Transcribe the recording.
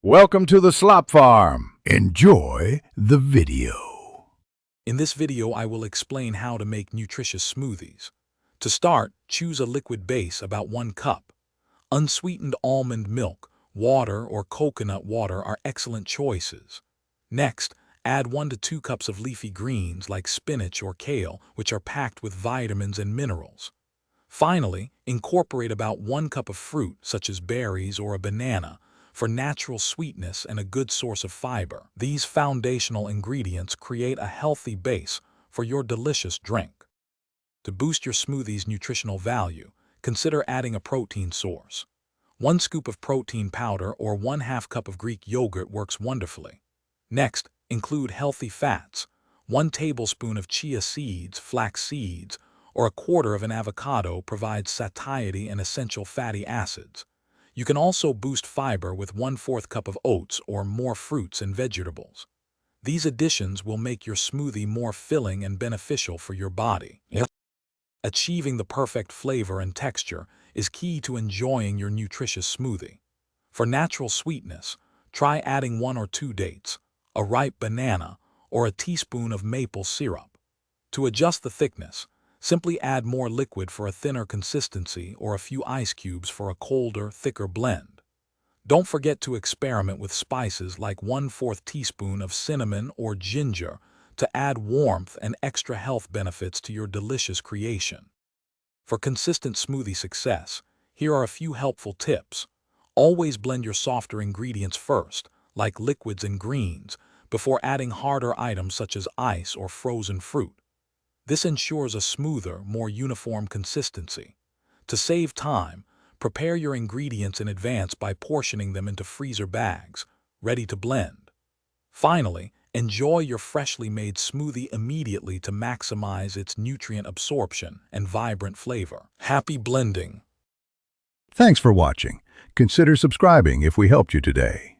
Welcome to the Slop Farm. Enjoy the video. In this video, I will explain how to make nutritious smoothies. To start, choose a liquid base about 1 cup. Unsweetened almond milk, water, or coconut water are excellent choices. Next, add 1 to 2 cups of leafy greens like spinach or kale, which are packed with vitamins and minerals. Finally, incorporate about 1 cup of fruit, such as berries or a banana, for natural sweetness and a good source of fiber. These foundational ingredients create a healthy base for your delicious drink. To boost your smoothie's nutritional value, consider adding a protein source. 1 scoop of protein powder or 1/2 cup of Greek yogurt works wonderfully. Next, include healthy fats. 1 tablespoon of chia seeds, flax seeds, or 1/4 of an avocado provides satiety and essential fatty acids. You can also boost fiber with 1/4 cup of oats or more fruits and vegetables. These additions will make your smoothie more filling and beneficial for your body. Achieving the perfect flavor and texture is key to enjoying your nutritious smoothie. For natural sweetness, try adding 1 or 2 dates, a ripe banana, or a teaspoon of maple syrup. To adjust the thickness, simply add more liquid for a thinner consistency or a few ice cubes for a colder, thicker blend. Don't forget to experiment with spices like 1/4 teaspoon of cinnamon or ginger to add warmth and extra health benefits to your delicious creation. For consistent smoothie success, here are a few helpful tips. Always blend your softer ingredients first, like liquids and greens, before adding harder items such as ice or frozen fruit. This ensures a smoother, more uniform consistency. To save time, prepare your ingredients in advance by portioning them into freezer bags, ready to blend. Finally, enjoy your freshly made smoothie immediately to maximize its nutrient absorption and vibrant flavor. Happy blending! Thanks for watching. Consider subscribing if we helped you today.